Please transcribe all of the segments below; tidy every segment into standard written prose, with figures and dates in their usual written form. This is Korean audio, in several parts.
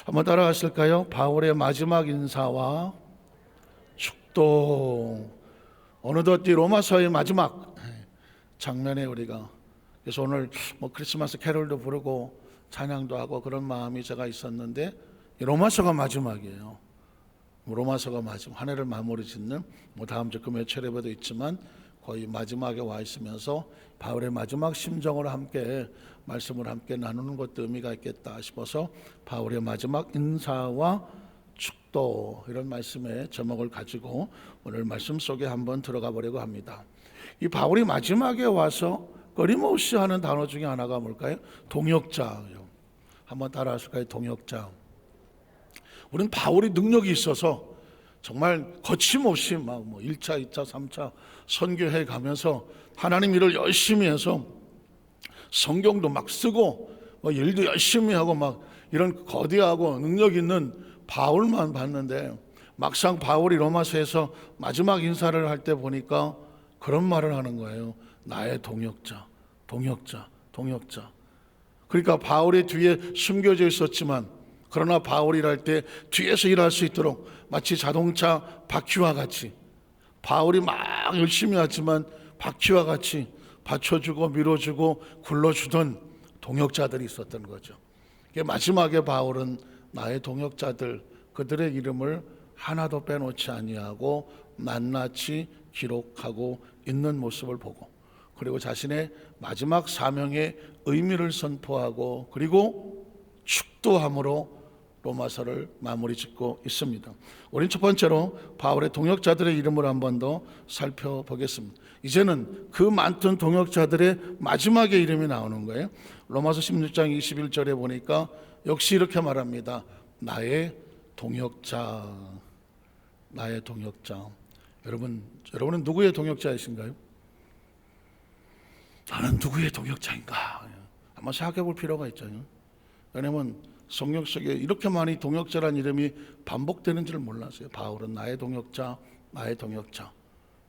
한번 따라가실까요? 바울의 마지막 인사와 축도. 어느덧 이 로마서의 마지막 장면에 우리가, 그래서 오늘 크리스마스 캐롤도 부르고 찬양도 하고 그런 마음이 제가 있었는데, 로마서가 마지막이에요. 로마서가 마지막, 한 해를 마무리 짓는, 다음 주 금요 철회에도 있지만 거의 마지막에 와 있으면서 바울의 마지막 심정을 함께, 말씀을 함께 나누는 것도 의미가 있겠다 싶어서 바울의 마지막 인사와 축도, 이런 말씀의 제목을 가지고 오늘 말씀 속에 한번 들어가 보려고 합니다. 이 바울이 마지막에 와서 끊임없이 하는 단어 중에 하나가 뭘까요? 동역자예요. 한번 따라하실까요? 동역자. 우리는 바울이 능력이 있어서 정말 거침없이 1차, 2차, 3차 선교해 가면서 하나님 일을 열심히 해서 성경도 막 쓰고 일도 열심히 하고 이런 거대하고 능력 있는 바울만 봤는데, 막상 바울이 로마서에서 마지막 인사를 할 때 보니까 그런 말을 하는 거예요. 나의 동역자, 동역자, 동역자. 그러니까 바울의 뒤에 숨겨져 있었지만, 그러나 바울이 일할 때 뒤에서 일할 수 있도록 마치 자동차 바퀴와 같이, 바울이 막 열심히 하지만 바퀴와 같이 받쳐주고 밀어주고 굴러주던 동역자들이 있었던 거죠. 마지막에 바울은 나의 동역자들, 그들의 이름을 하나도 빼놓지 아니하고 낱낱이 기록하고 있는 모습을 보고, 그리고 자신의 마지막 사명의 의미를 선포하고, 그리고 축도함으로 로마서를 마무리 짓고 있습니다. 우린 첫 번째로 바울의 동역자들의 이름을 한 번 더 살펴보겠습니다. 이제는 그 많던 동역자들의 마지막에 이름이 나오는 거예요. 로마서 16장 21절에 보니까 역시 이렇게 말합니다. 나의 동역자, 나의 동역자. 여러분은 누구의 동역자이신가요? 나는 누구의 동역자인가? 한번 생각해 볼 필요가 있잖아요. 왜냐하면 성경 속에 이렇게 많이 동역자라는 이름이 반복되는지를 몰랐어요. 바울은 나의 동역자, 나의 동역자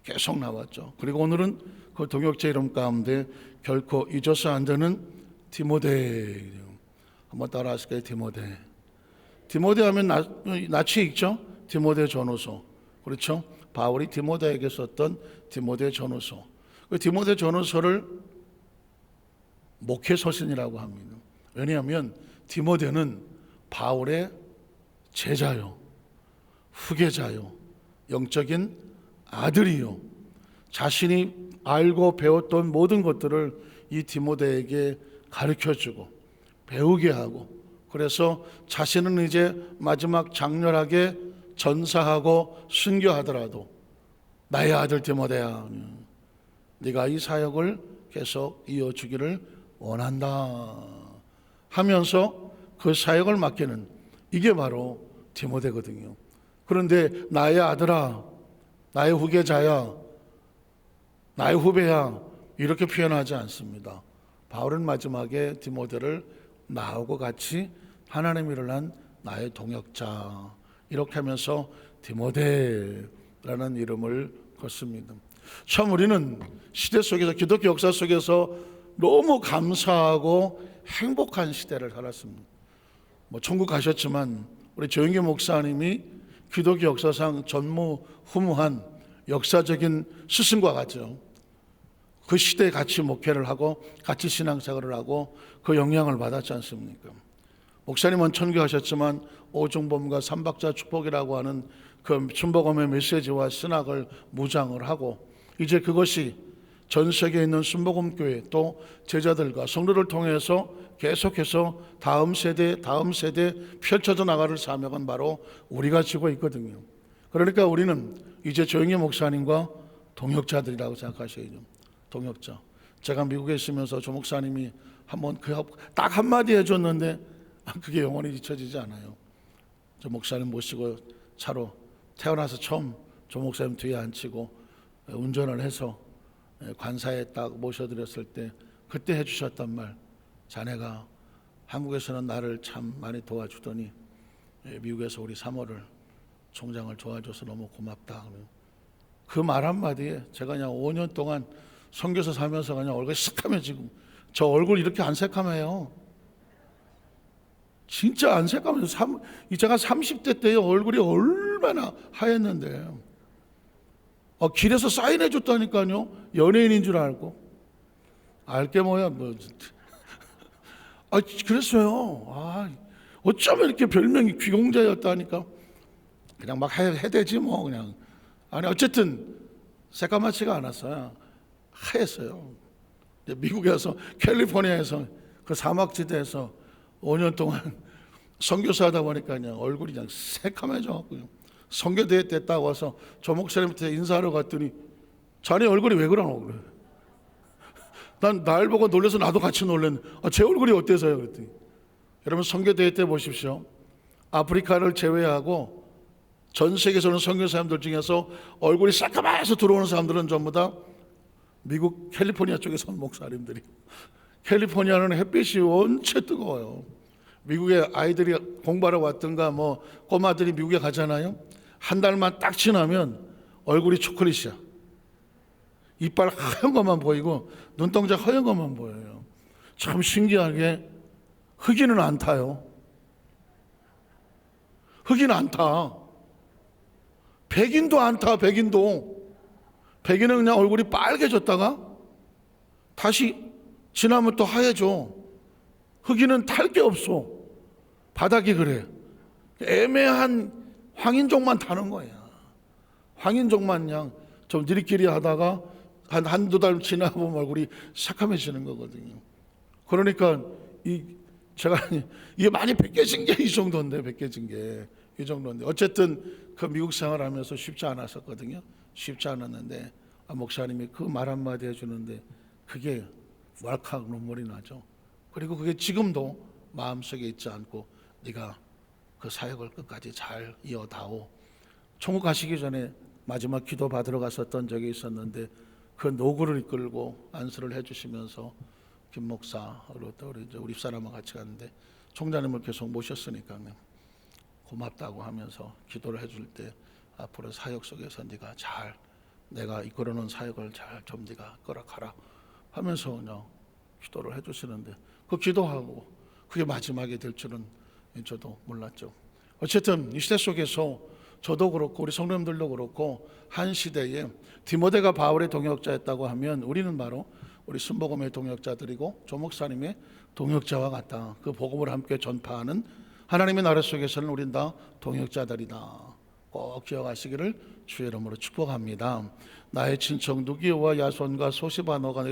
계속 나왔죠. 그리고 오늘은 그 동역자 이름 가운데 결코 잊어서 안 되는 디모데. 한번 따라 하실까요? 디모데. 디모데 하면 낯이 익죠? 디모데 전후서. 그렇죠? 바울이 디모데에게 썼던 디모데 전후서. 그 디모데 전후서를 목회 서신이라고 합니다. 왜냐하면 디모데는 바울의 제자요, 후계자요, 영적인 아들이요, 자신이 알고 배웠던 모든 것들을 이 디모데에게 가르쳐주고 배우게 하고, 그래서 자신은 이제 마지막 장렬하게 전사하고 순교하더라도 나의 아들 디모데야, 네가 이 사역을 계속 이어주기를 원한다 하면서 그 사역을 맡기는, 이게 바로 디모데거든요. 그런데 나의 아들아, 나의 후계자야, 나의 후배야, 이렇게 표현하지 않습니다. 바울은 마지막에 디모데를 나하고 같이 하나님 일을 한 나의 동역자, 이렇게 하면서 디모데라는 이름을 걷습니다. 참 우리는 시대 속에서, 기독교 역사 속에서 너무 감사하고 행복한 시대를 살았습니다. 천국 가셨지만 우리 조영기 목사님이 기독교 역사상 전무후무한 역사적인 스승과 같죠. 그 시대에 같이 목회를 하고 같이 신앙생활을 하고 그 영향을 받았지 않습니까? 목사님은 천교하셨지만 오중범과 삼박자 축복이라고 하는 그 순복음의 메시지와 신학을 무장을 하고, 이제 그것이 전 세계에 있는 순복음교회 또 제자들과 성도를 통해서 계속해서 다음 세대 펼쳐져 나가는 사명은 바로 우리가 지고 있거든요. 그러니까 우리는 이제 조영희 목사님과 동역자들이라고 생각하셔야죠. 동역자. 제가 미국에 있으면서 조 목사님이 한번 딱 한마디 해줬는데 그게 영원히 잊혀지지 않아요. 조 목사님 모시고 차로 태어나서 처음 조 목사님 뒤에 앉히고 운전을 해서 관사에 딱 모셔드렸을 때 그때 해주셨단 말, 자네가 한국에서는 나를 참 많이 도와주더니 미국에서 우리 사모를 총장을 도와줘서 너무 고맙다. 그 말 한마디에 제가 그냥 5년 동안 선교사 살면서 그냥 얼굴이 쓱하면, 지금 저 얼굴 이렇게 안 새카매요. 진짜 안 새까면서 제가 30대 때에 얼굴이 얼마나 하였는데 길에서 사인해 줬다니까요. 연예인인 줄 알고. 알게 뭐야 뭐. 그랬어요. 어쩌면 이렇게 별명이 귀공자였다니까. 그냥 막 해대지 뭐 그냥. 아니 어쨌든 새까맣지가 않았어요. 하였어요. 미국에서 캘리포니아에서 그 사막지대에서 5년 동안 선교사하다 보니까 그냥 얼굴이 그냥 새카매져갖고요. 선교대회 때 딱 와서 조 목사님한테 인사하러 갔더니 자네 얼굴이 왜 그러노 그래. 난 날 보고 놀라서 나도 같이 놀랐네. 제 얼굴이 어때서요? 그랬더니 여러분 선교대회 때 보십시오. 아프리카를 제외하고 전 세계에서는 선교사님들 중에서 얼굴이 새까매서 들어오는 사람들은 전부 다 미국 캘리포니아 쪽에서 온 목사님들이. 캘리포니아는 햇빛이 원체 뜨거워요. 미국에 아이들이 공부하러 왔든가 뭐 꼬마들이 미국에 가잖아요. 한 달만 딱 지나면 얼굴이 초콜릿이야. 이빨 하얀 것만 보이고 눈동자 하얀 것만 보여요. 참 신기하게 흑인은 안 타요. 흑인은 안 타. 백인도 안 타. 백인은 그냥 얼굴이 빨개졌다가 다시 지나면 또 하얘져. 흑인은 탈 게 없어. 바닥이 그래. 애매한 황인종만 타는 거야. 황인종만 그냥 좀 느리끼리 하다가 한두 달 지나보면 얼굴이 새카매지는 거거든요. 그러니까 제가 이게 많이 벗겨진 게 이 정도인데, 벗겨진 게 이 정도인데, 어쨌든 그 미국 생활하면서 쉽지 않았었거든요. 쉽지 않았는데 목사님이 그 말 한마디 해주는데 그게 왈칵 눈물이 나죠. 그리고 그게 지금도 마음속에 있지 않고 네가 그 사역을 끝까지 잘 이어다오. 천국 가시기 전에 마지막 기도 받으러 갔었던 적이 있었는데 그 노구를 이끌고 안수를 해주시면서 김 목사로 또 우리 집사람과 같이 갔는데 총장님을 계속 모셨으니까 고맙다고 하면서 기도를 해줄 때 앞으로 사역 속에서 네가 잘 내가 이끌어놓은 사역을 잘 좀 네가 끌어가라 하면서 그냥 기도를 해주시는데 그 기도하고 그게 마지막이 될 줄은 저도 몰랐죠. 어쨌든 이 시대 속에서 저도 그렇고 우리 성도님들도 그렇고 한 시대에 디모데가 바울의 동역자였다고 하면 우리는 바로 우리 순복음의 동역자들이고 조 목사님의 동역자와 같다. 그 복음을 함께 전파하는 하나님의 나라 속에서는 우린 다 동역자들이다. 꼭 기억하시기를 주의 이름으로 축복합니다. 나의 친척 누기와 야손과 소시바노가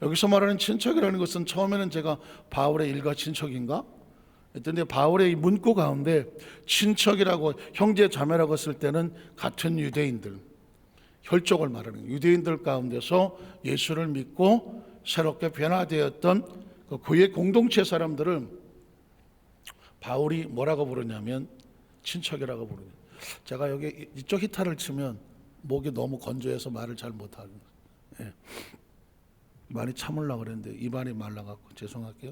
여기서 말하는 친척이라는 것은 처음에는 제가 바울의 일가 친척인가? 그런데 바울의 이 문구 가운데 친척이라고 형제 자매라고 쓸 때는 같은 유대인들 혈족을 말하는 거예요. 유대인들 가운데서 예수를 믿고 새롭게 변화되었던 그 그의 공동체 사람들을 바울이 뭐라고 부르냐면 친척이라고 부르는. 제가 여기 이쪽 히타를 치면 목이 너무 건조해서 말을 잘 못하고 많이 참으려고 그랬는데 입안이 말라갖고 죄송할게요.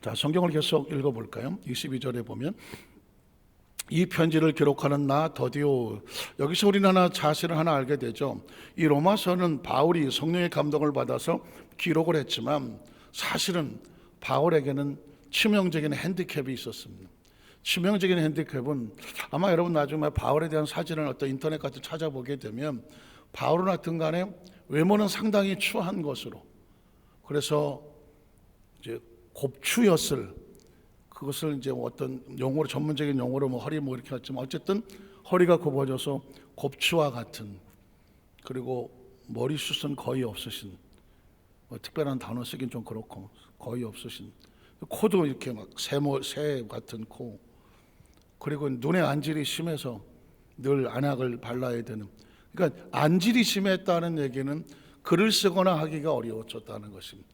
자, 성경을 계속 읽어볼까요? 22절에 보면 이 편지를 기록하는 나 더디오. 여기서 우리는 하나 사실을 하나 알게 되죠. 이 로마서는 바울이 성령의 감동을 받아서 기록을 했지만 사실은 바울에게는 치명적인 핸디캡이 있었습니다. 치명적인 핸디캡은 아마 여러분 나중에 바울에 대한 사진을 어떤 인터넷 같은 찾아보게 되면 바울은 하여튼 간에 외모는 상당히 추한 것으로 그래서 이제 곱추였을 그것을 이제 어떤 용어로 전문적인 용어로 뭐 허리 뭐 이렇게 했지만 어쨌든 허리가 굽어져서 곱추와 같은 그리고 머리숱은 거의 없으신 뭐 특별한 단어 쓰긴 좀 그렇고 거의 없으신 코도 이렇게 막 새 같은 코 그리고 눈의 안질이 심해서 늘 안약을 발라야 되는 그러니까 안질이 심했다는 얘기는 글을 쓰거나 하기가 어려워졌다는 것입니다.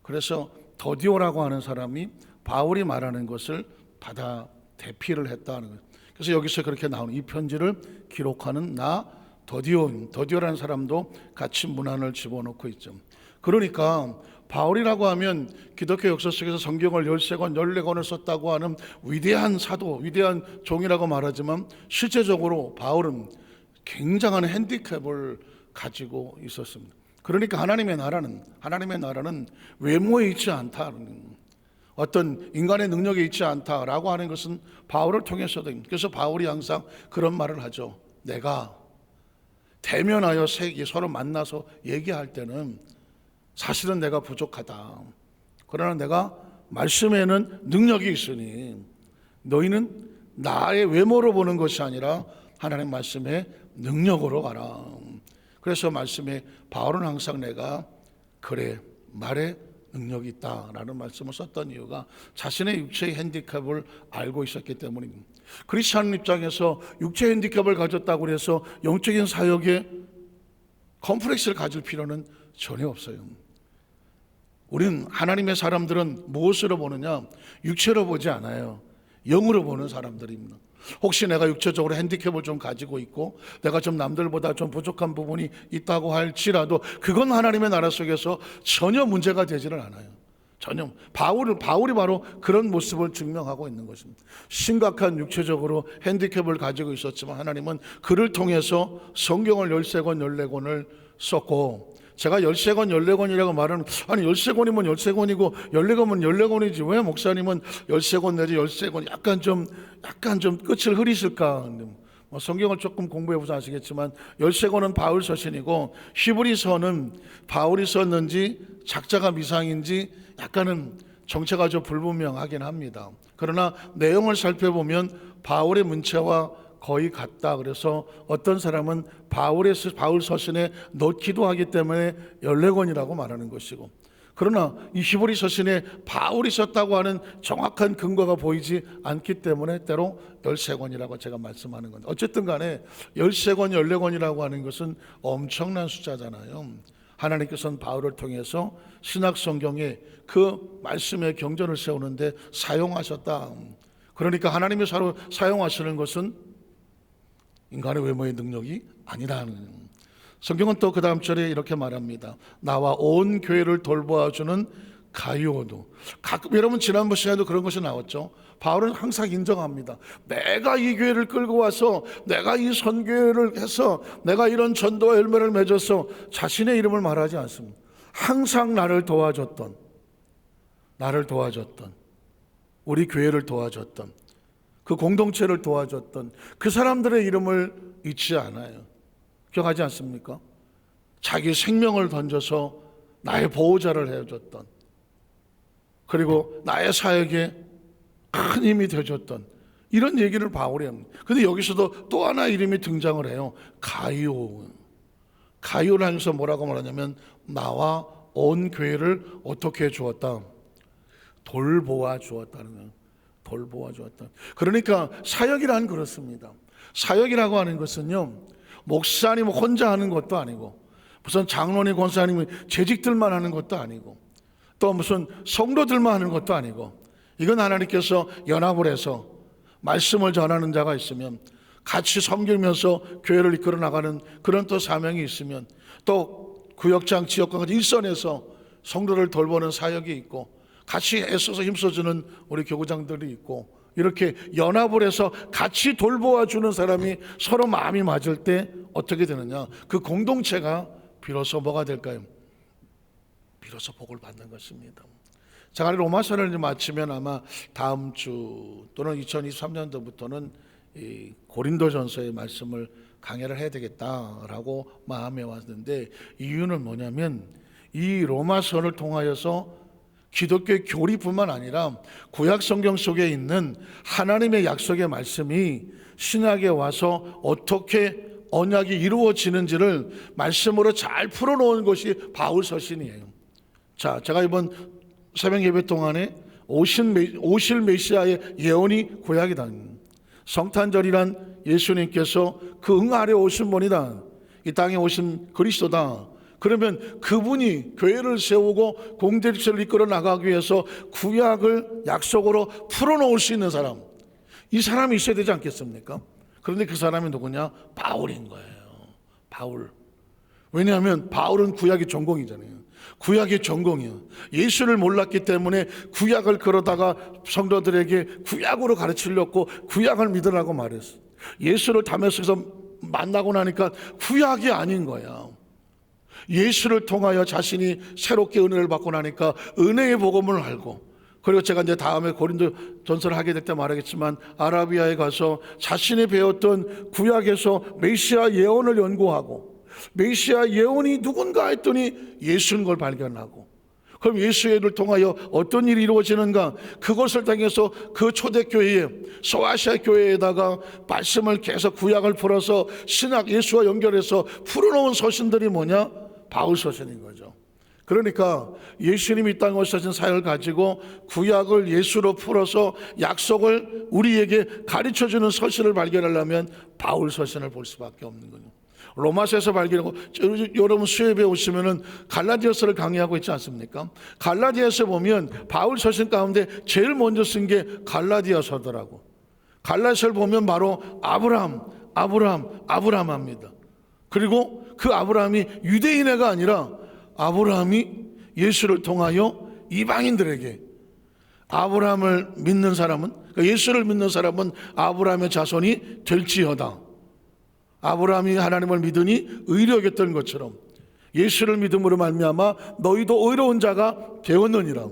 그래서 더디오라고 하는 사람이 바울이 말하는 것을 받아 대피를 했다는 거예요. 그래서 여기서 그렇게 나오는 이 편지를 기록하는 나 더디오라는 사람도 같이 문안을 집어넣고 있죠. 그러니까 바울이라고 하면 기독교 역사 속에서 성경을 13권, 14권을 썼다고 하는 위대한 사도, 위대한 종이라고 말하지만 실제적으로 바울은 굉장한 핸디캡을 가지고 있었습니다. 그러니까 하나님의 나라는 외모에 있지 않다, 어떤 인간의 능력에 있지 않다라고 하는 것은 바울을 통해서도, 그래서 바울이 항상 그런 말을 하죠. 내가 대면하여 서로 만나서 얘기할 때는 사실은 내가 부족하다. 그러나 내가 말씀에는 능력이 있으니 너희는 나의 외모로 보는 것이 아니라 하나님 말씀의 능력으로 가라. 그래서 말씀에 바울은 항상 내가 그래 말에 능력이 있다라는 말씀을 썼던 이유가 자신의 육체의 핸디캡을 알고 있었기 때문입니다. 크리스찬 입장에서 육체 핸디캡을 가졌다고 해서 영적인 사역에 컴플렉스를 가질 필요는 전혀 없어요. 우린 하나님의 사람들은 무엇으로 보느냐? 육체로 보지 않아요. 영으로 보는 사람들입니다. 혹시 내가 육체적으로 핸디캡을 좀 가지고 있고 내가 좀 남들보다 좀 부족한 부분이 있다고 할지라도 그건 하나님의 나라 속에서 전혀 문제가 되지는 않아요. 전혀. 바울이 바로 그런 모습을 증명하고 있는 것입니다. 심각한 육체적으로 핸디캡을 가지고 있었지만 하나님은 그를 통해서 성경을 13권 14권을 썼고, 제가 13권 14권이라고 말하는, 아니 13권이면 13권이고 14권이면 14권이지 왜 목사님은 13권 내지 13권 약간 좀 끝을 흐리실까? 성경을 조금 공부해보셔서 아시겠지만 13권은 바울 서신이고 히브리서는 바울이 썼는지 작자가 미상인지 약간은 정체가 좀 불분명하긴 합니다. 그러나 내용을 살펴보면 바울의 문체와 거의 같다. 그래서 어떤 사람은 바울 서신에 넣기도 하기 때문에 14권이라고 말하는 것이고, 그러나 이 히브리 서신에 바울이 썼다고 하는 정확한 근거가 보이지 않기 때문에 때로 13권이라고 제가 말씀하는 건데, 어쨌든 간에 13권, 14권이라고 하는 것은 엄청난 숫자잖아요. 하나님께서는 바울을 통해서 신약 성경에 그 말씀의 경전을 세우는데 사용하셨다. 그러니까 하나님이 사용하시는 것은 인간의 외모의 능력이 아니라는. 성경은 또 그 다음 절에 이렇게 말합니다. 나와 온 교회를 돌보아주는 가이오도. 가끔 여러분 지난번 시간에도 그런 것이 나왔죠. 바울은 항상 인정합니다. 내가 이 교회를 끌고 와서 내가 이 선교회를 해서 내가 이런 전도와 열매를 맺어서 자신의 이름을 말하지 않습니다. 항상 나를 도와줬던, 우리 교회를 도와줬던, 그 공동체를 도와줬던 그 사람들의 이름을 잊지 않아요. 기억하지 않습니까? 자기 생명을 던져서 나의 보호자를 해줬던, 그리고 나의 사역에 큰 힘이 되어줬던, 이런 얘기를 바울이 합니다. 그런데 여기서도 또 하나 이름이 등장을 해요. 가이오. 가이오를 하면서 뭐라고 말하냐면 나와 온 교회를 어떻게 해주었다? 돌보아 주었다는 거예요. 돌보아 주었다. 그러니까 사역이란 그렇습니다. 사역이라고 하는 것은요, 목사님 혼자 하는 것도 아니고, 무슨 장로님, 권사님이 재직들만 하는 것도 아니고, 또 무슨 성도들만 하는 것도 아니고, 이건 하나님께서 연합을 해서 말씀을 전하는 자가 있으면 같이 섬기면서 교회를 이끌어 나가는 그런 또 사명이 있으면, 또 구역장, 지역과 일선에서 성도를 돌보는 사역이 있고, 같이 애써서 힘써주는 우리 교구장들이 있고, 이렇게 연합을 해서 같이 돌보아 주는 사람이 서로 마음이 맞을 때 어떻게 되느냐? 그 공동체가 비로소 뭐가 될까요? 비로소 복을 받는 것입니다. 제가 로마서를 마치면 아마 다음 주 또는 2023년도부터는 이 고린도전서의 말씀을 강해를 해야 되겠다라고 마음에 왔는데, 이유는 뭐냐면 이 로마서를 통하여서 기독교의 교리뿐만 아니라 구약 성경 속에 있는 하나님의 약속의 말씀이 신약에 와서 어떻게 언약이 이루어지는지를 말씀으로 잘 풀어놓은 것이 바울 서신이에요. 자, 제가 이번 새벽 예배 동안에 오실 메시아의 예언이 구약이다. 성탄절이란 예수님께서 그 응 아래 오신 분이다. 이 땅에 오신 그리스도다. 그러면 그분이 교회를 세우고 공동체를 이끌어 나가기 위해서 구약을 약속으로 풀어놓을 수 있는 사람, 이 사람이 있어야 되지 않겠습니까? 그런데 그 사람이 누구냐? 바울인 거예요. 바울. 왜냐하면 바울은 구약의 전공이잖아요. 구약의 전공이에요. 예수를 몰랐기 때문에 구약을 걸어다가 성도들에게 구약으로 가르치려고 구약을 믿으라고 말했어. 예수를 다메섹에서 만나고 나니까 구약이 아닌 거야. 예수를 통하여 자신이 새롭게 은혜를 받고 나니까 은혜의 복음을 알고, 그리고 제가 이제 다음에 고린도 전서를 하게 될 때 말하겠지만 아라비아에 가서 자신이 배웠던 구약에서 메시아 예언을 연구하고, 메시아 예언이 누군가 했더니 예수인 걸 발견하고, 그럼 예수를 통하여 어떤 일이 이루어지는가, 그것을 통해서 그 초대교회에, 소아시아 교회에다가 말씀을 계속 구약을 풀어서 신학 예수와 연결해서 풀어놓은 서신들이 뭐냐? 바울 서신인 거죠. 그러니까 예수님이 이 땅에 오셔신 사역을 가지고 구약을 예수로 풀어서 약속을 우리에게 가르쳐주는 서신을 발견하려면 바울 서신을 볼 수밖에 없는 거죠. 로마서에서 발견하고, 여러분 수요예배 오시면은 갈라디아서를 강의하고 있지 않습니까? 갈라디아서 보면 바울 서신 가운데 제일 먼저 쓴 게 갈라디아서더라고. 갈라디아서를 보면 바로 아브라함 합니다. 그리고 그 아브라함이 유대인애가 아니라 아브라함이 예수를 통하여 이방인들에게, 아브라함을 믿는 사람은, 그러니까 예수를 믿는 사람은 아브라함의 자손이 될지어다. 아브라함이 하나님을 믿으니 의로 여겼던 것처럼 예수를 믿음으로 말미암아 너희도 의로운 자가 되었느니라.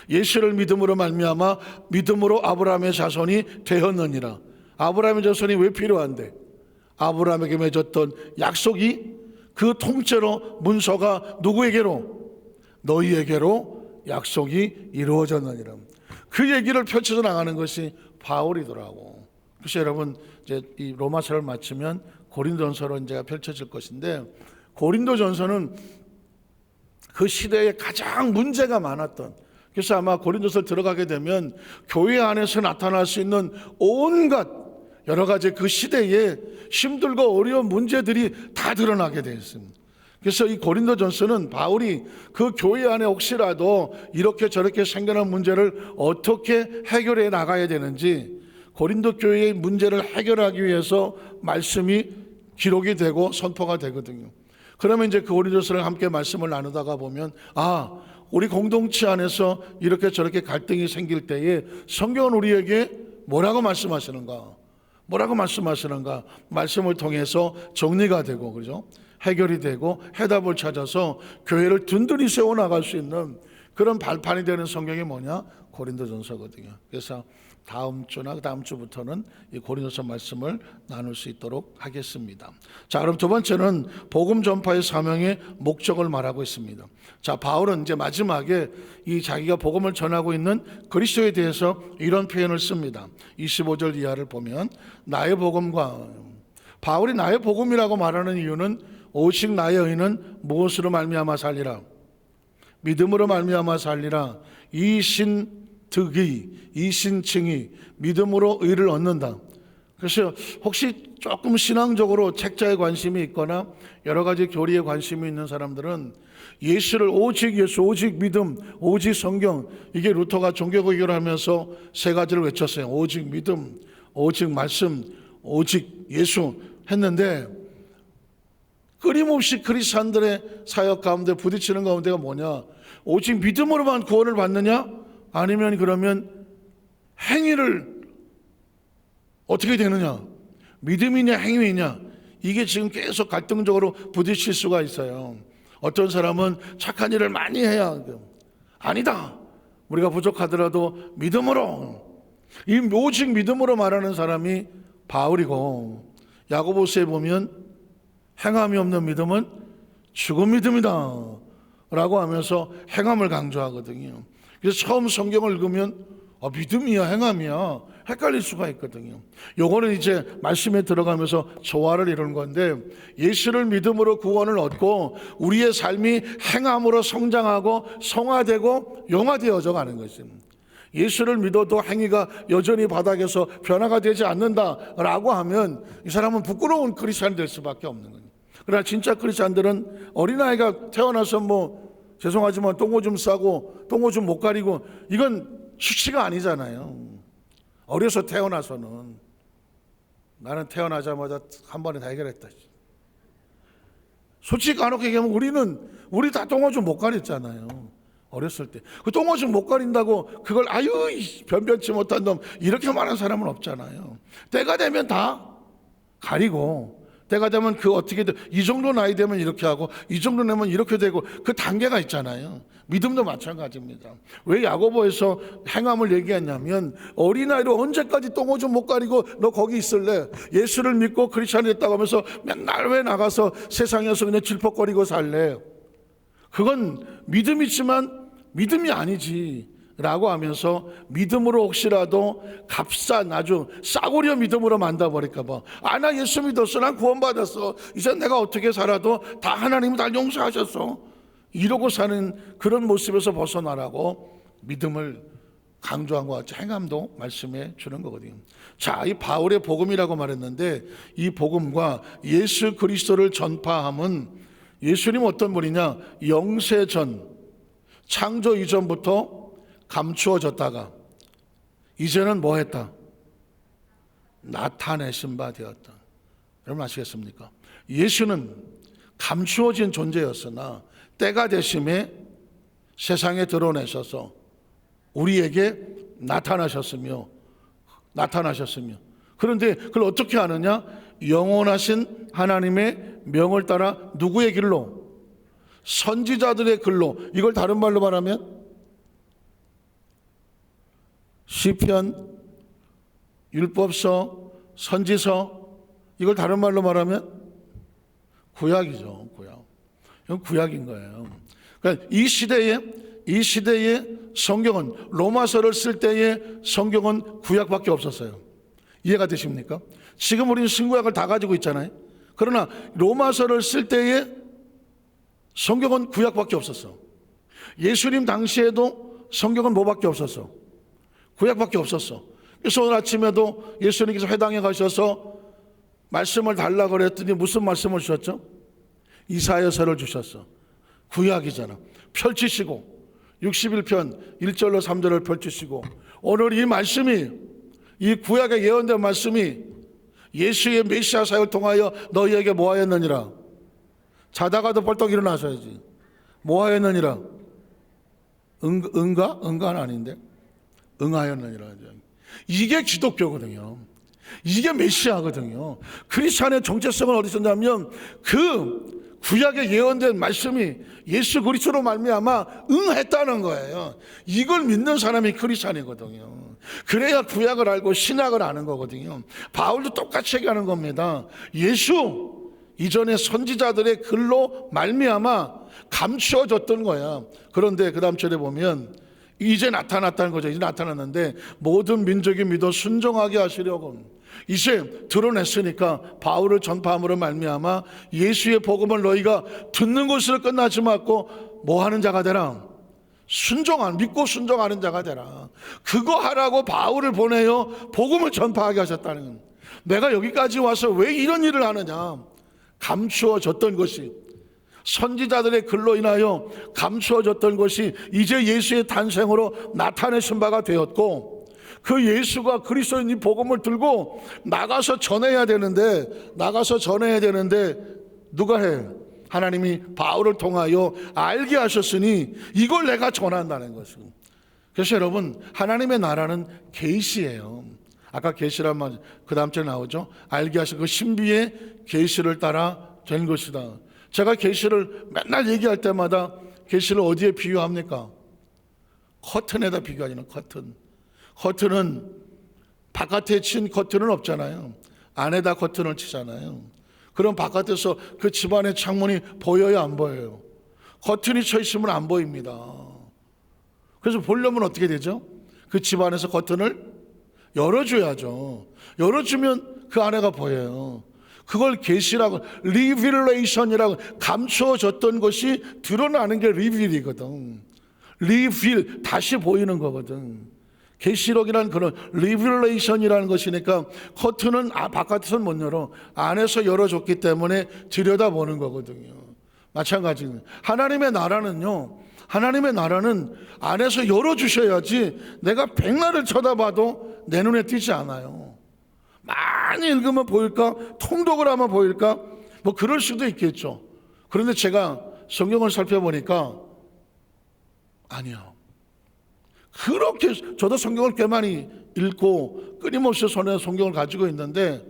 예수를 믿음으로 말미암아 믿음으로 아브라함의 자손이 되었느니라. 아브라함의 자손이 왜 필요한데? 아브라함에게 맺었던 약속이 그 통째로 문서가 누구에게로? 너희에게로 약속이 이루어졌느니라. 그 얘기를 펼쳐져 나가는 것이 바울이더라고. 그래서 여러분 이제 이 로마서를 마치면 고린도전서로 이제 펼쳐질 것인데, 고린도전서는 그 시대에 가장 문제가 많았던, 그래서 아마 고린도서를 들어가게 되면 교회 안에서 나타날 수 있는 온갖 여러 가지 그 시대에 힘들고 어려운 문제들이 다 드러나게 되어 있습니다. 그래서 이 고린도전서는 바울이 그 교회 안에 혹시라도 이렇게 저렇게 생겨난 문제를 어떻게 해결해 나가야 되는지, 고린도 교회의 문제를 해결하기 위해서 말씀이 기록이 되고 선포가 되거든요. 그러면 이제 그 고린도서를 함께 말씀을 나누다가 보면, 우리 공동체 안에서 이렇게 저렇게 갈등이 생길 때에 성경은 우리에게 뭐라고 말씀하시는가, 말씀을 통해서 정리가 되고, 그죠? 해결이 되고 해답을 찾아서 교회를 든든히 세워나갈 수 있는 그런 발판이 되는 성경이 뭐냐? 고린도전서거든요. 그래서 다음 주나 다음 주부터는 이 고린도서 말씀을 나눌 수 있도록 하겠습니다. 자, 그럼 두 번째는 복음 전파의 사명의 목적을 말하고 있습니다. 자, 바울은 이제 마지막에 이 자기가 복음을 전하고 있는 그리스도에 대해서 이런 표현을 씁니다. 25절 이하를 보면, 나의 복음과, 바울이 나의 복음이라고 말하는 이유는 오직 나의 의는 무엇으로 말미암아 살리라, 믿음으로 말미암아 살리라. 이신칭이 믿음으로 의를 얻는다. 그래서 혹시 조금 신앙적으로 책자에 관심이 있거나 여러 가지 교리에 관심이 있는 사람들은 예수를 오직 예수, 오직 믿음, 오직 성경, 이게 루터가 종교개혁을 하면서 세 가지를 외쳤어요. 오직 믿음, 오직 말씀, 오직 예수 했는데, 끊임없이 그리스도인들의 사역 가운데 부딪히는 가운데가 뭐냐? 오직 믿음으로만 구원을 받느냐? 아니면 그러면 행위를 어떻게 되느냐? 믿음이냐 행위이냐? 이게 지금 계속 갈등적으로 부딪힐 수가 있어요. 어떤 사람은 착한 일을 많이 해야, 아니다, 우리가 부족하더라도 믿음으로, 이 오직 믿음으로 말하는 사람이 바울이고, 야고보서에 보면 행함이 없는 믿음은 죽은 믿음이다 라고 하면서 행함을 강조하거든요. 그래서 처음 성경을 읽으면 믿음이야 행함이야 헷갈릴 수가 있거든요. 요거는 이제 말씀에 들어가면서 조화를 이루는 건데, 예수를 믿음으로 구원을 얻고 우리의 삶이 행함으로 성장하고 성화되고 영화되어져 가는 것입니다. 예수를 믿어도 행위가 여전히 바닥에서 변화가 되지 않는다라고 하면 이 사람은 부끄러운 크리스찬이 될 수밖에 없는 거예요. 그러나 진짜 크리스찬들은 어린아이가 태어나서 죄송하지만 똥오줌 싸고 똥오줌 못 가리고 이건 수치가 아니잖아요. 어려서 태어나서는, 나는 태어나자마자 한 번에 다 해결했다. 솔직히 까놓고 얘기하면 우리 다 똥오줌 못 가렸잖아요. 어렸을 때 그 똥오줌 못 가린다고 그걸 변변치 못한 놈 이렇게 말하는 사람은 없잖아요. 때가 되면 다 가리고 때가 되면 그 어떻게든 이 정도 나이 되면 이렇게 하고 이 정도 되면 이렇게 되고 그 단계가 있잖아요. 믿음도 마찬가지입니다. 왜 야고보에서 행함을 얘기했냐면 어린아이로 언제까지 똥오줌 못 가리고 너 거기 있을래? 예수를 믿고 크리스찬이 됐다고 하면서 맨날 왜 나가서 세상에서 그냥 질퍽거리고 살래? 그건 믿음이지만 믿음이 아니지 라고 하면서 믿음으로 혹시라도 값싼 아주 싸구려 믿음으로 만들어버릴까 봐. 나 예수 믿었어, 난 구원받았어, 이제 내가 어떻게 살아도 다 하나님이 날 용서하셨어, 이러고 사는 그런 모습에서 벗어나라고 믿음을 강조한 것 같이 행함도 말씀해 주는 거거든요. 자, 이 바울의 복음이라고 말했는데 이 복음과 예수 그리스도를 전파함은 예수님 어떤 분이냐? 영세전 창조 이전부터 감추어졌다가 이제는 뭐 했다? 나타내신 바 되었다. 여러분 아시겠습니까? 예수는 감추어진 존재였으나 때가 되심에 세상에 드러내셔서 우리에게 나타나셨으며 그런데 그걸 어떻게 아느냐? 영원하신 하나님의 명을 따라 누구의 길로? 선지자들의 글로. 이걸 다른 말로 말하면 시편, 율법서, 선지서, 이걸 다른 말로 말하면 구약이죠. 구약. 이건 구약인 거예요. 그러니까 이 시대에 성경은, 로마서를 쓸 때의 성경은 구약밖에 없었어요. 이해가 되십니까? 지금 우리는 신구약을 다 가지고 있잖아요. 그러나 로마서를 쓸 때의 성경은 구약밖에 없었어. 예수님 당시에도 성경은 뭐밖에 없었어? 구약밖에 없었어. 그래서 오늘 아침에도 예수님께서 회당에 가셔서 말씀을 달라고 그랬더니 무슨 말씀을 주셨죠? 이사야서를 주셨어. 구약이잖아. 펼치시고 61편 1절로 3절을 펼치시고 오늘 이 말씀이, 이 구약에 예언된 말씀이 예수의 메시아 사역을 통하여 너희에게 뭐하였느니라. 자다가도 벌떡 일어나셔야지. 뭐하였느니라. 응가는 아닌데 응하였느니라. 이게 기독교거든요. 이게 메시아거든요. 크리스찬의 정체성은 어디 있었냐면 그 구약에 예언된 말씀이 예수 그리스도로 말미암아 응했다는 거예요. 이걸 믿는 사람이 크리스찬이거든요. 그래야 구약을 알고 신약을 아는 거거든요. 바울도 똑같이 얘기하는 겁니다. 예수 이전에 선지자들의 글로 말미암아 감추어졌던 거야. 그런데 그 다음 절에 보면 이제 나타났다는 거죠. 이제 나타났는데 모든 민족이 믿어 순종하게 하시려고 이제 드러냈으니까 바울을 전파함으로 말미암아 예수의 복음을 너희가 듣는 것으로 끝나지 말고 뭐 하는 자가 되라? 믿고 순종하는 자가 되라. 그거 하라고 바울을 보내요. 복음을 전파하게 하셨다는 거예요. 내가 여기까지 와서 왜 이런 일을 하느냐? 감추어졌던 것이, 선지자들의 글로 인하여 감추어졌던 것이 이제 예수의 탄생으로 나타내신 바가 되었고, 그 예수가 그리스도인 이 복음을 들고 나가서 전해야 되는데 누가 해? 하나님이 바울을 통하여 알게 하셨으니 이걸 내가 전한다는 것이고. 그래서 여러분, 하나님의 나라는 계시예요. 아까 계시란 말 그 다음 절에 나오죠. 알게 하신 그 신비의 계시를 따라 된 것이다. 제가 계시를 맨날 얘기할 때마다 계시를 어디에 비유합니까? 커튼에다 비교하잖아요. 커튼은 바깥에 친 커튼은 없잖아요. 안에다 커튼을 치잖아요. 그럼 바깥에서 그 집안의 창문이 보여요, 안 보여요? 커튼이 쳐 있으면 안 보입니다. 그래서 보려면 어떻게 되죠? 그 집안에서 커튼을 열어줘야죠. 열어주면 그 안에가 보여요. 그걸 계시라고, 리빌레이션이라고, 감추어졌던 것이 드러나는 게 리빌이거든. 리빌, 다시 보이는 거거든. 계시록이라는 그런 리빌레이션이라는 것이니까 커튼은 바깥에서는 못 열어, 안에서 열어줬기 때문에 들여다보는 거거든요. 마찬가지입니다. 하나님의 나라는 안에서 열어주셔야지 내가 백날을 쳐다봐도 내 눈에 띄지 않아요. 많이 읽으면 보일까? 통독을 하면 보일까? 뭐 그럴 수도 있겠죠. 그런데 제가 성경을 살펴보니까 아니요. 그렇게 저도 성경을 꽤 많이 읽고 끊임없이 손에 성경을 가지고 있는데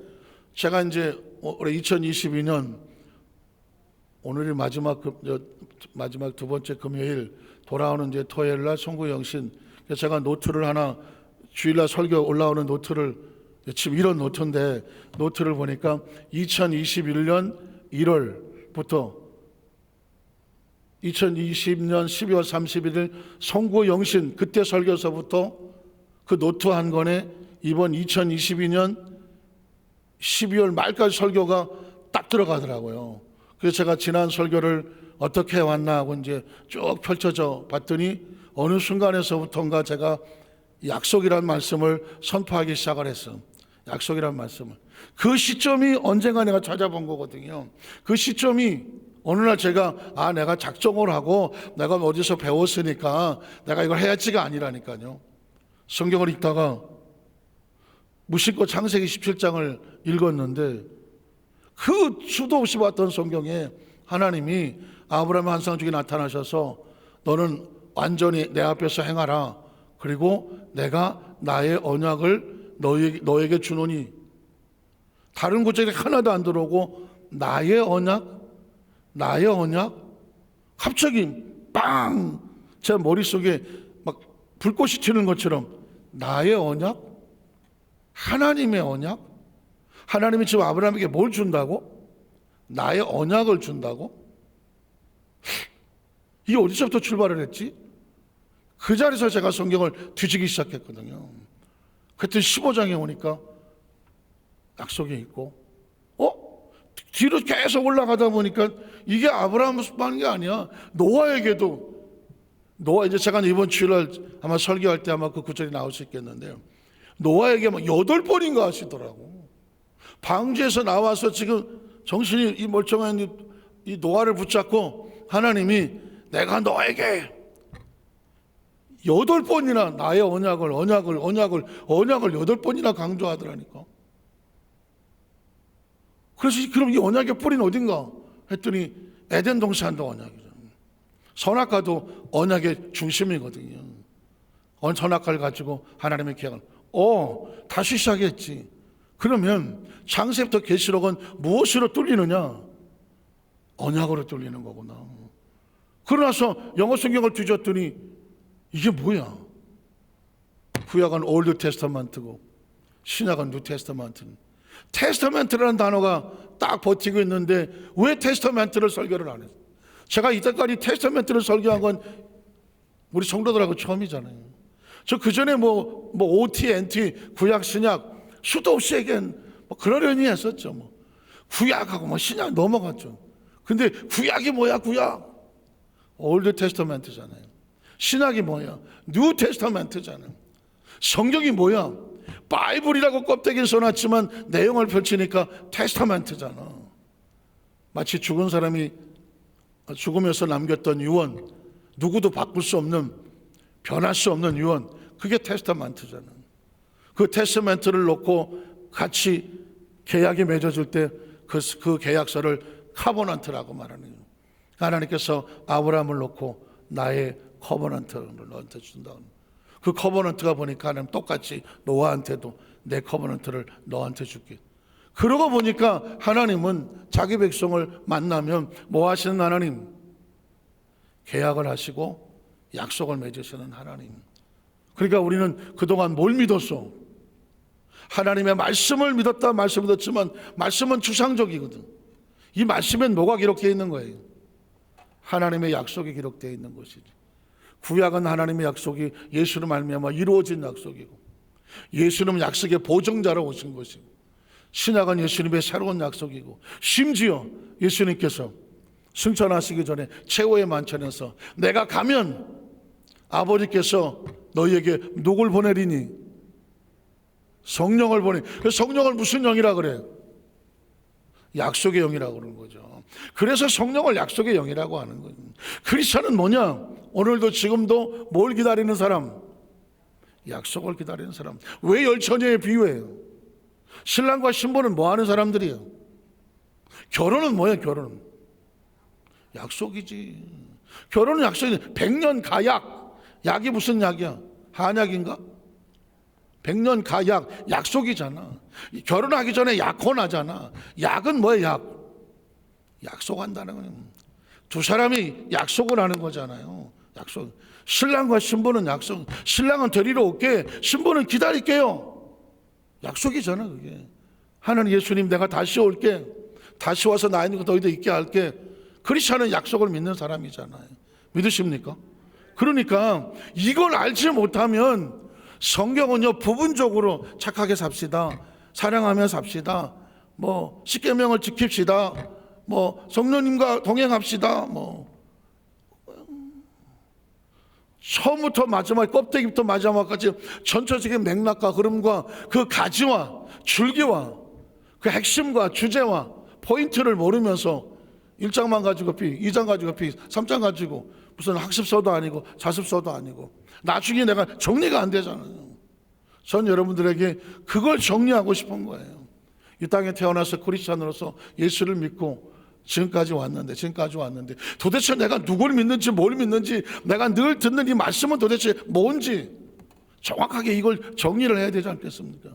제가 이제 올해 2022년 오늘이 마지막 두 번째 금요일, 돌아오는 이제 토요일 날 송구영신. 그래서 제가 노트를 하나, 주일날 설교 올라오는 노트를, 지금 이런 노트인데, 노트를 보니까 2021년 1월부터 2020년 12월 31일 송구영신, 그때 설교서부터 그 노트 한 권에 이번 2022년 12월 말까지 설교가 딱 들어가더라고요. 그래서 제가 지난 설교를 어떻게 해왔나 하고 이제 쭉 펼쳐져 봤더니 어느 순간에서부터인가 제가 약속이란 말씀을 선포하기 시작을 했어요. 약속이란 말씀을. 그 시점이 언젠가 내가 찾아본 거거든요. 그 시점이 어느 날 제가 내가 작정을 하고 내가 어디서 배웠으니까 내가 이걸 해야지가 아니라니까요. 성경을 읽다가 무심코 창세기 17장을 읽었는데 그 수도 없이 봤던 성경에 하나님이 아브라함의 환상 중에 나타나셔서 너는 완전히 내 앞에서 행하라. 그리고 내가 나의 언약을 너에게 주노니. 다른 구절이 하나도 안 들어오고 나의 언약. 갑자기 빵! 제 머릿속에 막 불꽃이 튀는 것처럼 나의 언약? 하나님의 언약? 하나님이 지금 아브라함에게 뭘 준다고? 나의 언약을 준다고? 이게 어디서부터 출발을 했지? 그 자리에서 제가 성경을 뒤지기 시작했거든요. 그때 15장에 오니까 약속이 있고, 뒤로 계속 올라가다 보니까 이게 아브라함만 하는 게 아니야. 노아에게도, 이제 제가 이번 주일날 아마 설교할 때 아마 그 구절이 나올 수 있겠는데요. 노아에게 막 8번인가 하시더라고. 방주에서 나와서 지금 정신이 이 멀쩡한 이 노아를 붙잡고 하나님이 내가 너에게 8번이나 나의 언약을 8번이나 강조하더라니까. 그래서 그럼 이 언약의 뿌리는 어딘가 했더니 에덴 동산도 언약이죠. 선악과도 언약의 중심이거든요. 선악과를 가지고 하나님의 계약을 다시 시작했지. 그러면 창세부터 계시록은 무엇으로 뚫리느냐? 언약으로 뚫리는 거구나. 그러나서 영어 성경을 뒤졌더니 이게 뭐야? 구약은 올드 테스터먼트고 신약은 뉴 테스터먼트. 테스터먼트라는 단어가 딱 버티고 있는데 왜 테스터먼트를 설교를 안 했어요? 제가 이때까지 테스터먼트를 설교한 건 우리 성도들하고 처음이잖아요. 저 그전에 뭐 OT, NT, 구약, 신약 수도 없이 얘기한 그러려니 했었죠. 구약하고 신약 넘어갔죠. 근데 구약이 뭐야? 구약 올드 테스터먼트잖아요. 신약이 뭐야? 뉴 테스터먼트잖아요. 성경이 뭐야? 바이블이라고 껍데기를 써놨지만 내용을 펼치니까 테스터먼트잖아. 마치 죽은 사람이 죽으면서 남겼던 유언, 누구도 바꿀 수 없는, 변할 수 없는 유언, 그게 테스터먼트잖아. 그 테스터먼트를 놓고 같이 계약이 맺어질 때 그 계약서를 카버넌트라고 말하는 거예요. 하나님께서 아브라함을 놓고 나의 커버넌트를 너한테 준다. 그 커버넌트가 보니까 하나님 똑같이 노아한테도 내 커버넌트를 너한테 줄게. 그러고 보니까 하나님은 자기 백성을 만나면 뭐 하시는 하나님? 계약을 하시고 약속을 맺으시는 하나님. 그러니까 우리는 그동안 뭘 믿었어? 하나님의 말씀을 믿었지만 말씀은 추상적이거든. 이 말씀엔 뭐가 기록되어 있는 거예요? 하나님의 약속이 기록되어 있는 것이지. 구약은 하나님의 약속이 예수로 말미암아 이루어진 약속이고, 예수는 약속의 보증자로 오신 것이고, 신약은 예수님의 새로운 약속이고, 심지어 예수님께서 승천하시기 전에 최후의 만찬에서 내가 가면 아버지께서 너희에게 누굴 보내리니? 성령을 보내. 성령을 무슨 영이라 그래? 약속의 영이라고 그러는 거죠. 그래서 성령을 약속의 영이라고 하는 거예요. 크리스천은 뭐냐? 오늘도 지금도 뭘 기다리는 사람? 약속을 기다리는 사람. 왜 열처녀에 비유해요? 신랑과 신부는 뭐 하는 사람들이에요? 결혼은 뭐예요? 결혼은 약속이지. 결혼은 약속이지. 100년 가약. 약이 무슨 약이야? 한약인가? 백년 가약, 약속이잖아. 결혼하기 전에 약혼하잖아. 약은 뭐야? 약속한다는 거는 두 사람이 약속을 하는 거잖아요. 약속. 신랑과 신부는 약속. 신랑은 데리러 올게, 신부는 기다릴게요. 약속이잖아 그게. 하나님, 예수님 내가 다시 올게, 다시 와서 나 있는 거 너희도 있게 할게. 크리스천은 약속을 믿는 사람이잖아요. 믿으십니까? 그러니까 이걸 알지 못하면 성경은요, 부분적으로 착하게 삽시다, 사랑하며 삽시다, 뭐 십계명을 지킵시다, 뭐 성령님과 동행합시다, 뭐 처음부터 마지막, 껍데기부터 마지막까지 전체적인 맥락과 흐름과 그 가지와 줄기와 그 핵심과 주제와 포인트를 모르면서 1장만 가지고 피, 2장 가지고 피, 3장 가지고 무슨 학습서도 아니고 자습서도 아니고 나중에 내가 정리가 안 되잖아요. 전 여러분들에게 그걸 정리하고 싶은 거예요. 이 땅에 태어나서 크리스찬으로서 예수를 믿고 지금까지 왔는데 도대체 내가 누구를 믿는지 뭘 믿는지, 내가 늘 듣는 이 말씀은 도대체 뭔지 정확하게 이걸 정리를 해야 되지 않겠습니까?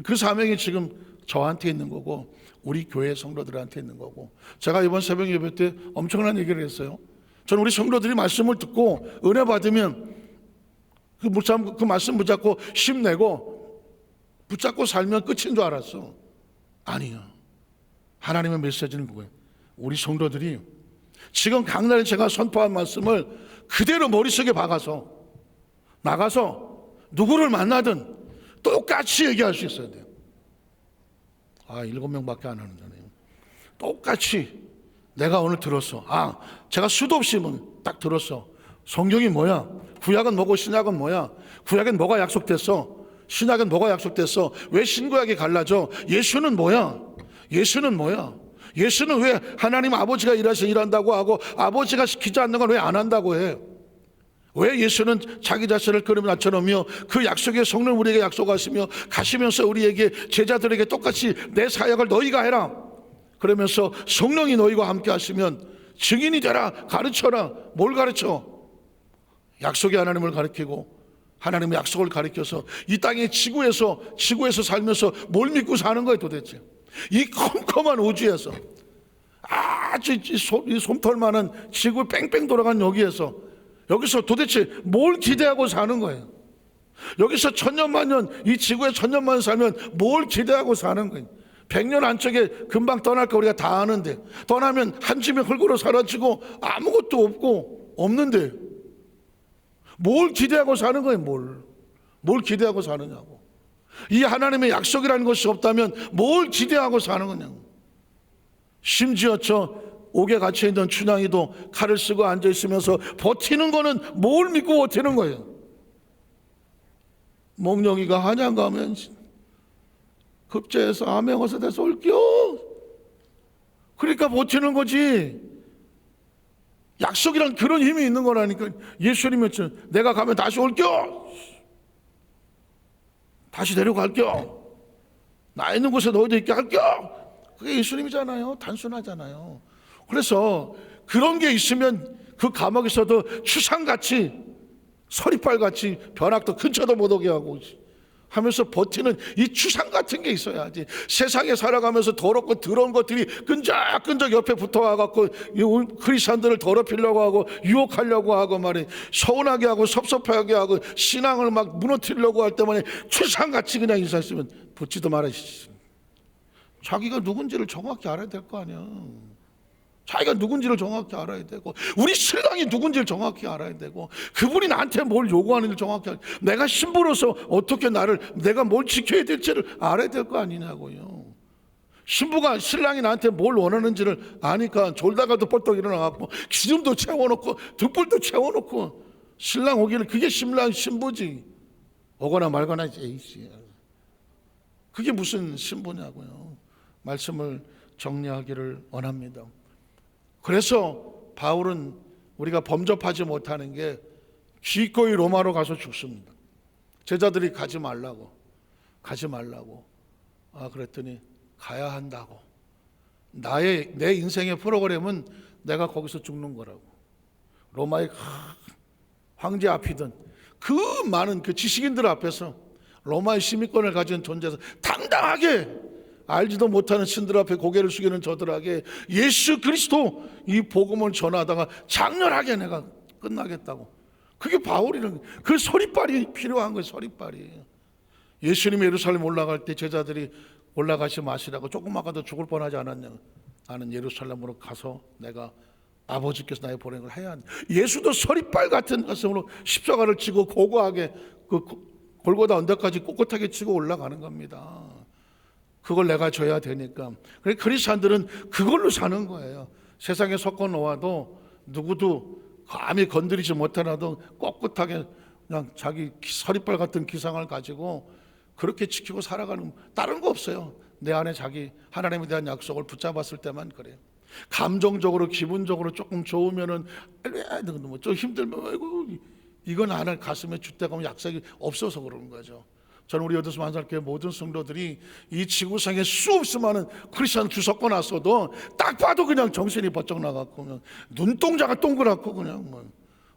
그 사명이 지금 저한테 있는 거고 우리 교회 성도들한테 있는 거고, 제가 이번 새벽 예배 때 엄청난 얘기를 했어요. 저는 우리 성도들이 말씀을 듣고 은혜 받으면 그 말씀 붙잡고 힘내고 붙잡고 살면 끝인 줄 알았어. 아니요. 하나님의 메시지는 뭐예요? 우리 성도들이 지금 강단에 제가 선포한 말씀을 그대로 머릿속에 박아서 나가서 누구를 만나든 똑같이 얘기할 수 있어야 돼요. 7명밖에 안 하는데요. 똑같이 내가 오늘 들었어. 제가 수도 없이 딱 들었어. 성경이 뭐야? 구약은 뭐고 신약은 뭐야? 구약엔 뭐가 약속됐어? 신약은 뭐가 약속됐어? 왜 신구약이 갈라져? 예수는 뭐야? 예수는 뭐야? 예수는 왜 하나님 아버지가 일한다고 하고 아버지가 시키지 않는 건 왜 안 한다고 해? 왜 예수는 자기 자신을 그릇 낮춰놓으며 그 약속의 성령 우리에게 약속하시며 가시면서 우리에게 제자들에게 똑같이 내 사역을 너희가 해라 그러면서 성령이 너희와 함께 하시면 증인이 되라, 가르쳐라. 뭘 가르쳐? 약속의 하나님을 가르치고 하나님의 약속을 가르쳐서 이 땅의 지구에서 살면서 뭘 믿고 사는 거예요 도대체. 이 컴컴한 우주에서 아주 이 솜털 많은 지구 뺑뺑 돌아간 여기서 도대체 뭘 기대하고 사는 거예요? 여기서 천년만년, 이 지구에 천년만년 살면 뭘 기대하고 사는 거예요? 100년 안쪽에 금방 떠날 거 우리가 다 아는데, 떠나면 한 집에 흙으로 사라지고 아무것도 없는데 뭘 기대하고 사는 거예요? 뭘 기대하고 사느냐고. 이 하나님의 약속이라는 것이 없다면 뭘 기대하고 사는 거냐고. 심지어 저 옥에 갇혀있는 춘향이도 칼을 쓰고 앉아있으면서 버티는 거는 뭘 믿고 버티는 거예요? 몽룡이가 한양 가면 급제해서 암행어사 돼서 올게요. 그러니까 버티는 거지. 약속이란 그런 힘이 있는 거라니까. 예수님은 내가 가면 다시 올게요. 다시 데려갈게요. 나 있는 곳에 너희도 있게 할게요. 그게 예수님이잖아요. 단순하잖아요. 그래서 그런 게 있으면 그 감옥에서도 추상같이 서리빨같이 벼락도 근처도 못 오게 하고 하면서 버티는 이 추상 같은 게 있어야지. 세상에 살아가면서 더럽고 더러운 것들이 끈적끈적 옆에 붙어와갖고 크리스찬들을 더럽히려고 하고 유혹하려고 하고 말이야, 서운하게 하고 섭섭하게 하고 신앙을 막 무너뜨리려고 할 때만에 추상같이 그냥 인사했으면 붙지도 말아야지. 자기가 누군지를 정확히 알아야 될 거 아니야. 자기가 누군지를 정확히 알아야 되고, 우리 신랑이 누군지를 정확히 알아야 되고, 그분이 나한테 뭘 요구하는지를 정확히 알아야 되고, 내가 신부로서 어떻게 내가 뭘 지켜야 될지를 알아야 될 거 아니냐고요. 신부가 신랑이 나한테 뭘 원하는지를 아니까 졸다가도 뻘떡 일어나갖고 기름도 채워놓고 등불도 채워놓고 신랑 오기를, 그게 신부지. 오거나 말거나 에이씨, 그게 무슨 신부냐고요. 말씀을 정리하기를 원합니다. 그래서 바울은 우리가 범접하지 못하는 게 기꺼이 로마로 가서 죽습니다. 제자들이 가지 말라고. 그랬더니 가야 한다고. 내 인생의 프로그램은 내가 거기서 죽는 거라고. 로마의 황제 앞이든 그 많은 그 지식인들 앞에서 로마의 시민권을 가진 존재에서 당당하게 알지도 못하는 신들 앞에 고개를 숙이는 저들에게 예수 그리스도 이 복음을 전하다가 장렬하게 내가 끝나겠다고. 그게 바울이라는 그 서리빨이 필요한 거예요. 서리빨이. 예수님이 예루살렘 올라갈 때 제자들이 올라가지 마시라고 조금만 가도 죽을 뻔하지 않았냐. 나는 예루살렘으로 가서 내가 아버지께서 나의 보낸 걸 해야 한다. 예수도 서리빨 같은 가슴으로 십자가를 지고 고고하게 그 골고다 언덕까지 꼿꼿하게 치고 올라가는 겁니다. 그걸 내가 줘야 되니까. 그래서 크리스찬들은 그걸로 사는 거예요. 세상에 섞어 놓아도 누구도 감히 건드리지 못하나도 꼿꼿하게 그냥 자기 서리빨 같은 기상을 가지고 그렇게 지키고 살아가는, 다른 거 없어요. 내 안에 자기 하나님에 대한 약속을 붙잡았을 때만 그래요. 감정적으로 기분적으로 조금 좋으면은 좀 힘들면 아이고 이건 안 가슴에 줏대가 약속이 없어서 그러는 거죠. 저는 우리 여도수 만살교회 모든 성도들이 이 지구상에 수없이 많은 크리스천 줄 섞어 놨어도 딱 봐도 그냥 정신이 번쩍 나갔고 그냥 눈동자가 동그랗고 그냥 뭐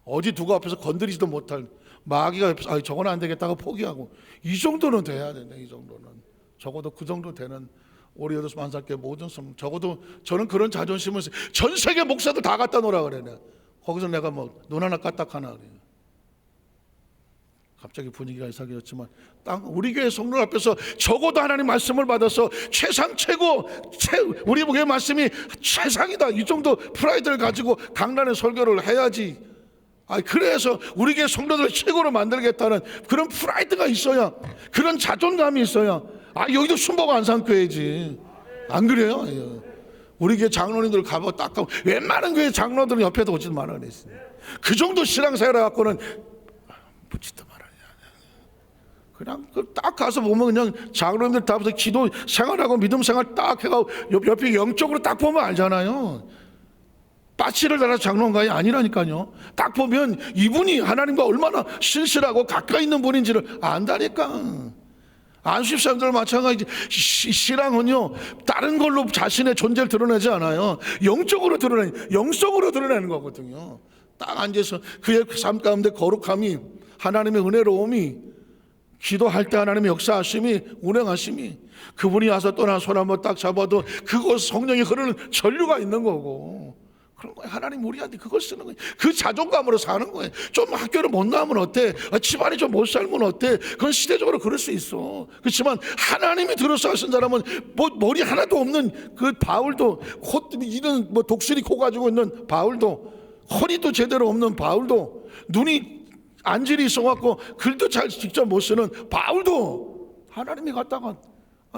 어디 누구 앞에서 건드리지도 못할 마귀가 아 저거는 안 되겠다고 포기하고 이 정도는 돼야 된다. 이 정도는 적어도 그 정도 되는 우리 여도수 만살교회 모든 성, 적어도 저는 그런 자존심을 전 세계 목사들 다 갖다 놓으라 그래. 거기서 내가 뭐 눈 하나 까딱하나 그래. 갑자기 분위기가 이상해졌지만 우리 교회 성도 앞에서 적어도 하나님 말씀을 받아서 최상 최고 우리 교회 말씀이 최상이다 이 정도 프라이드를 가지고 강단의 설교를 해야지. 그래서 우리 교회 성도들을 최고로 만들겠다는 그런 프라이드가 있어야, 그런 자존감이 있어야 여기도 순복 안산교회지. 안 그래요? 우리 교회 장로님들 가보 딱 가고 웬만한 교회 장로들은 옆에도 오지 말아야 됐어요. 그 정도 신앙생활 갖고는 붙지도 말아야 돼. 그냥 딱 가서 보면 그냥 장로님들 다 앞에서 기도 생활하고 믿음 생활 딱 해가고 옆에 영적으로 딱 보면 알잖아요. 빠치를 달아서 장로인가요? 아니라니까요. 딱 보면 이분이 하나님과 얼마나 신실하고 가까이 있는 분인지를 안다니까. 안수집 사람들 마찬가지. 신앙은요 다른 걸로 자신의 존재를 드러내지 않아요. 영적으로 영성으로 드러내는 거거든요. 딱 앉아서 그의 삶 가운데 거룩함이, 하나님의 은혜로움이, 기도할 때 하나님의 역사하심이, 운행하심이, 그분이 와서 떠나 손 한번 딱 잡아도 그곳 성령이 흐르는 전류가 있는 거고, 그런 거예요. 하나님 우리한테 그걸 쓰는 거예요. 그 자존감으로 사는 거예요. 좀 학교를 못 나오면 어때? 집안이 좀 못 살면 어때? 그건 시대적으로 그럴 수 있어. 그렇지만 하나님이 들어서 하신 사람은 머리 하나도 없는 그 바울도, 이는 독수리 코 가지고 있는 바울도, 허리도 제대로 없는 바울도, 눈이 안질이 있어갖고 글도 잘 직접 못 쓰는 바울도 하나님이 갖다가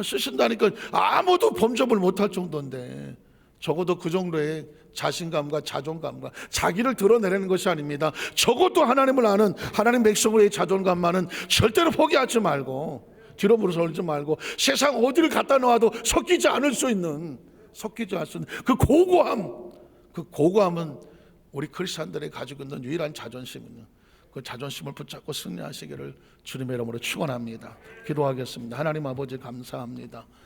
쓰신다니까 아무도 범접을 못할 정도인데, 적어도 그 정도의 자신감과 자존감과 자기를 드러내는 것이 아닙니다. 적어도 하나님을 아는 하나님 백성의 자존감만은 절대로 포기하지 말고, 뒤로 물러서지 말고, 세상 어디를 갖다 놓아도 섞이지 않을 수 있는 그 고고함은 우리 크리스찬들이 가지고 있는 유일한 자존심이에요. 그 자존심을 붙잡고 승리하시기를 주님의 이름으로 축원합니다. 기도하겠습니다. 하나님 아버지 감사합니다.